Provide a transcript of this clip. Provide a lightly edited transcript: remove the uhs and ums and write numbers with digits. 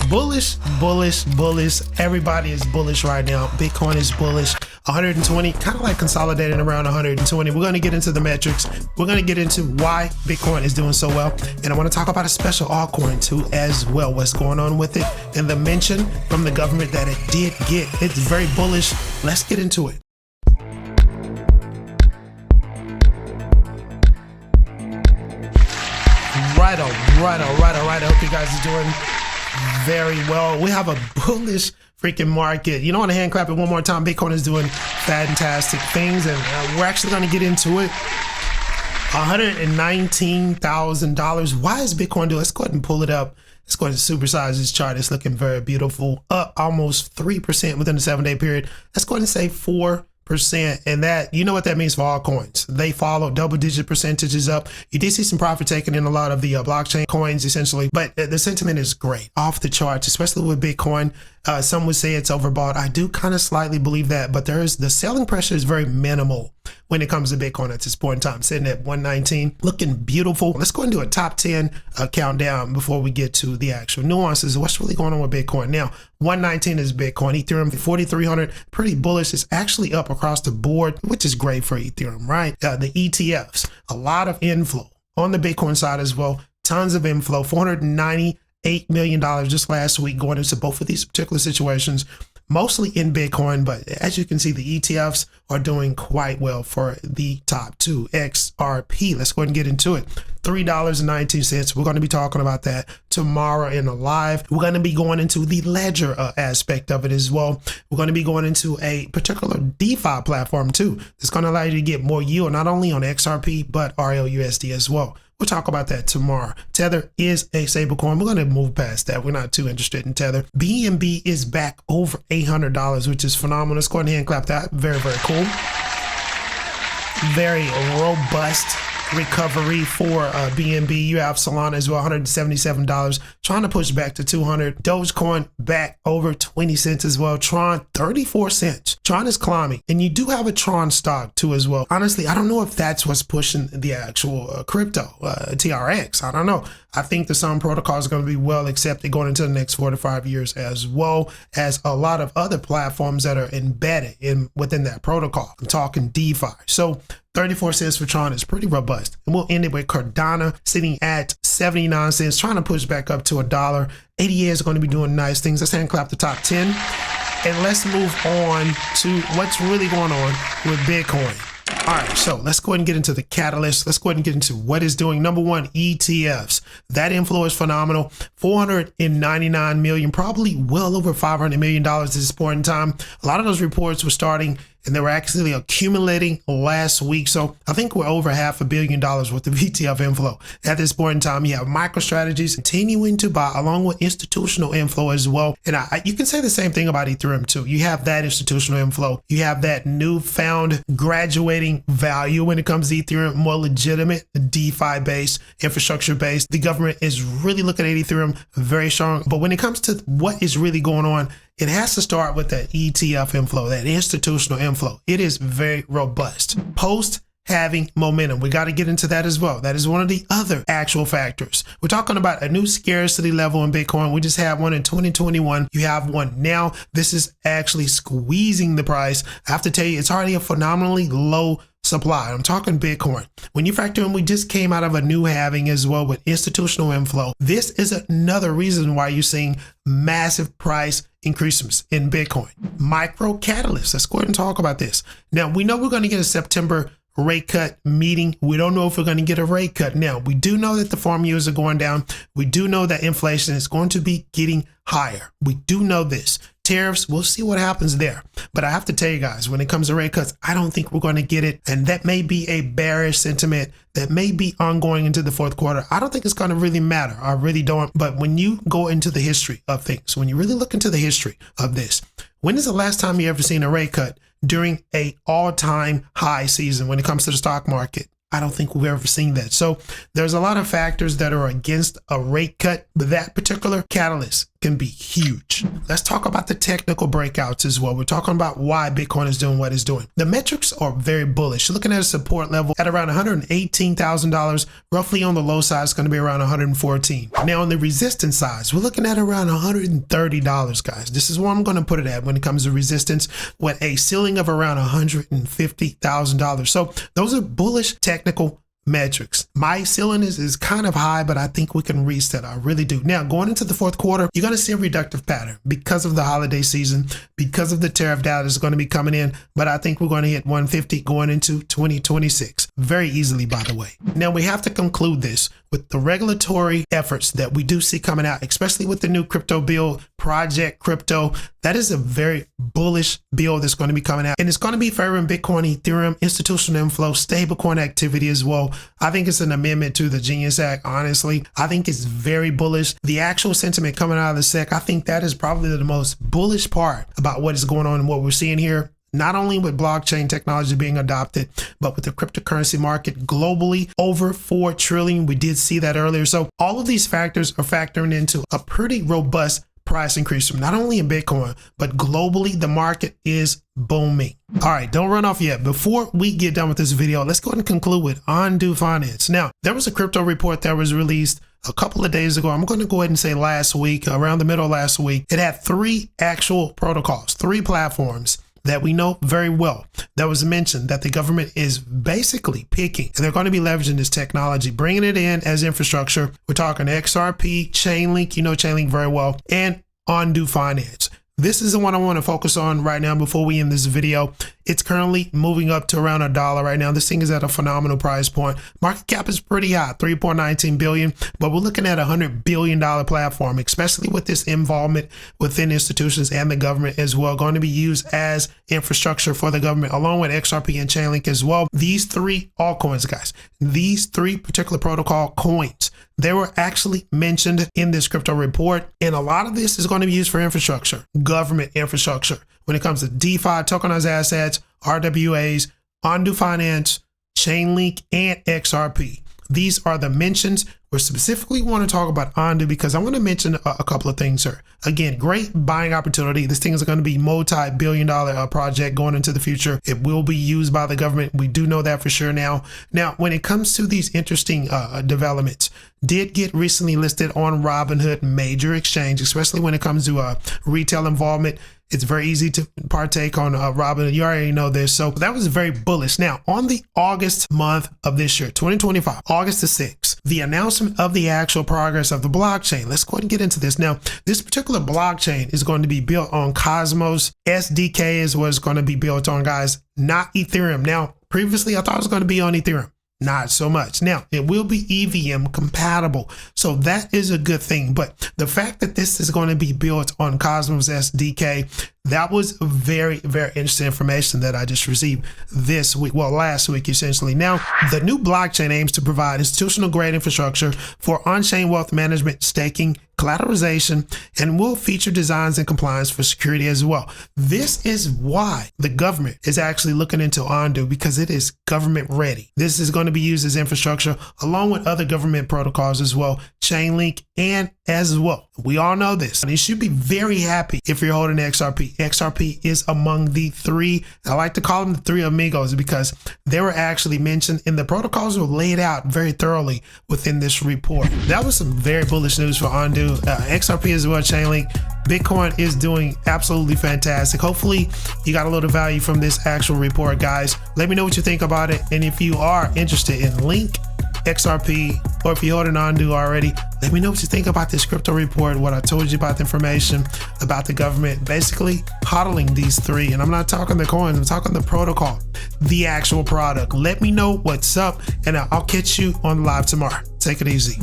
Bullish, bullish, bullish. Everybody is bullish right now. Bitcoin is bullish. 120, kind of like consolidating around 120. We're going to get into the metrics. We're going to get into why Bitcoin is doing so well. And I want to talk about a special altcoin too as well. What's going on with it and the mention from the government that it did get. It's very bullish. Let's get into it. Right on. I hope you guys are doing very well. We have a bullish freaking market. You know, want to hand clap it one more time. Bitcoin is doing fantastic things, and we're actually going to get into it. $119,000. Why is Bitcoin doing? Let's go ahead and pull it up. Let's go ahead and supersize this chart. It's looking very beautiful. Up almost 3% within the 7-day period. Let's go ahead and say 4%. And that, you know what that means for altcoins. They follow double-digit percentages up. You did see some profit taken in a lot of the blockchain coins, essentially, but the sentiment is great, off the charts, especially with Bitcoin. Some would say it's overbought. I do kind of slightly believe that, but the selling pressure is very minimal when it comes to Bitcoin at this point in time, sitting at 119, looking beautiful. Let's go and do a top 10 countdown before we get to the actual nuances of what's really going on with Bitcoin. Now, 119 is Bitcoin. Ethereum 4,300, pretty bullish. It's actually up across the board, which is great for Ethereum, right? The ETFs, a lot of inflow on the Bitcoin side as well. Tons of inflow, $498 million just last week going into both of these particular situations, mostly in Bitcoin. But as you can see, the ETFs are doing quite well for the top two. XRP, let's go ahead and get into it. $3.19. We're going to be talking about that tomorrow in the live. We're going to be going into the ledger aspect of it as well. We're going to be going into a particular DeFi platform too. It's going to allow you to get more yield, not only on XRP, but RLUSD as well. We'll talk about that tomorrow. Tether is a stablecoin. We're going to move past that. We're not too interested in Tether. BNB is back over $800, which is phenomenal. Let's go ahead and clap that. Very, very cool. Very robust recovery for BNB. You have Solana as well, $177, trying to push back to 200. Dogecoin back over 20 cents as well. Tron 34 cents. Tron is climbing, and you do have a Tron stock too as well. Honestly, I don't know if that's what's pushing the actual crypto TRX. I don't know. I think the Sun protocol is going to be well accepted going into the next 4 to 5 years, as well as a lot of other platforms that are embedded within that protocol. I'm talking DeFi. So 34 cents for Tron is pretty robust. And we'll end it with Cardano sitting at 79 cents, trying to push back up to $1. ADA is going to be doing nice things. Let's hand clap the top 10. And let's move on to what's really going on with Bitcoin. All right, so let's go ahead and get into the catalyst. Let's go ahead and get into what is doing. Number one, ETFs. That inflow is phenomenal. 499 million, probably well over $500 million at this point in time. A lot of those reports were starting and they were actually accumulating last week. So I think we're over $500 million worth of ETF inflow. At this point in time, you have MicroStrategies continuing to buy along with institutional inflow as well. And you can say the same thing about Ethereum too. You have that institutional inflow. You have that newfound graduating value when it comes to Ethereum, more legitimate, DeFi based, infrastructure based. The government is really looking at Ethereum very strong. But when it comes to what is really going on, it has to start with that ETF inflow, that institutional inflow. It is very robust. Post having momentum. We got to get into that as well. That is one of the other actual factors. We're talking about a new scarcity level in Bitcoin. We just had one in 2021. You have one now. This is actually squeezing the price. I have to tell you, it's already a phenomenally low supply. I'm talking Bitcoin. When you factor in, we just came out of a new halving as well with institutional inflow. This is another reason why you're seeing massive price increases in Bitcoin. Micro catalysts. Let's go ahead and talk about this. Now, we know we're going to get a September rate cut meeting. We don't know if we're going to get a rate cut. Now, we do know that the farm yields are going down. We do know that inflation is going to be getting higher. We do know this. Tariffs, we'll see what happens there. But I have to tell you guys, when it comes to rate cuts, I don't think we're going to get it. And that may be a bearish sentiment that may be ongoing into the fourth quarter. I don't think it's going to really matter. I really don't. But when you go into the history of things, when you really look into the history of this, when is the last time you ever seen a rate cut during a all-time high season when it comes to the stock market? I don't think we've ever seen that. So there's a lot of factors that are against a rate cut, but that particular catalyst can be huge. Let's talk about the technical breakouts as well. We're talking about why Bitcoin is doing what it's doing. The metrics are very bullish. You're looking at a support level at around $118,000, roughly on the low side, it's going to be around $114. Now on the resistance side, we're looking at around $130, guys. This is where I'm going to put it at when it comes to resistance, with a ceiling of around $150,000. So those are bullish technical metrics. My ceiling is kind of high, but I think we can reach that. I really do. Now, going into the fourth quarter, you're going to see a reductive pattern because of the holiday season, because of the tariff data is going to be coming in. But I think we're going to hit 150 going into 2026 very easily, by the way. Now, we have to conclude this with the regulatory efforts that we do see coming out, especially with the new crypto bill, Project Crypto. That is a very bullish bill that's going to be coming out, and it's going to be favoring Bitcoin, Ethereum, institutional inflow, stablecoin activity as well. I think it's an amendment to the Genius Act. Honestly, I think it's very bullish. The actual sentiment coming out of the SEC, I think that is probably the most bullish part about what is going on and what we're seeing here. Not only with blockchain technology being adopted, but with the cryptocurrency market globally over 4 trillion. We did see that earlier. So all of these factors are factoring into a pretty robust price increase from not only in Bitcoin, but globally, the market is booming. All right, don't run off yet. Before we get done with this video, let's go ahead and conclude with Undo Finance. Now, there was a crypto report that was released a couple of days ago. I'm going to go ahead and say last week, around the middle of last week. It had 3 actual protocols, 3 platforms that we know very well that was mentioned that the government is basically picking, and they're going to be leveraging this technology, bringing it in as infrastructure. We're talking XRP, Chainlink, you know Chainlink very well, and Undo Finance. This is the one I want to focus on right now before we end this video. It's currently moving up to around $1 right now. This thing is at a phenomenal price point. Market cap is pretty high, 3.19 billion, but we're looking at a $100 billion platform, especially with this involvement within institutions and the government as well, going to be used as infrastructure for the government, along with XRP and Chainlink as well. These 3 altcoins, guys, these 3 particular protocol coins, they were actually mentioned in this crypto report, and a lot of this is going to be used for infrastructure, government infrastructure. When it comes to DeFi, tokenized assets, RWAs, Undo Finance, Chainlink, and XRP. These are the mentions. We specifically want to talk about Undo because I want to mention a couple of things here. Again, great buying opportunity. This thing is going to be multi-billion-dollar project going into the future. It will be used by the government. We do know that for sure now. Now, when it comes to these interesting developments, did get recently listed on Robinhood, major exchange, especially when it comes to retail involvement. It's very easy to partake on Robinhood. You already know this. So that was very bullish. Now, on the August month of this year, 2025, August the 6th, the announcement of the actual progress of the blockchain. Let's go ahead and get into this. Now, this particular blockchain is going to be built on Cosmos. SDK is what it's going to be built on, guys, not Ethereum. Now, previously, I thought it was going to be on Ethereum. Not so much. Now, it will be EVM compatible. So that is a good thing. But the fact that this is going to be built on Cosmos SDK, that was very, very interesting information that I just received this week, well, last week, essentially. Now, the new blockchain aims to provide institutional grade infrastructure for on-chain wealth management, staking, collateralization, and will feature designs and compliance for security as well. This is why the government is actually looking into Undo, because it is government ready. This is going to be used as infrastructure along with other government protocols as well, Chainlink and as well. We all know this. And you should be very happy if you're holding XRP. XRP is among the 3, I like to call them the 3 amigos, because they were actually mentioned and the protocols were laid out very thoroughly within this report. That was some very bullish news for Undo. XRP as well, Chainlink. Bitcoin is doing absolutely fantastic. Hopefully you got a little value from this actual report, guys. Let me know what you think about it. And if you are interested in Link, XRP, or if you hold an Undo already, let me know what you think about this crypto report, what I told you about the information about the government basically hodling these 3. And I'm not talking the coins, I'm talking the protocol, the actual product. Let me know what's up, and I'll catch you on live tomorrow. Take it easy.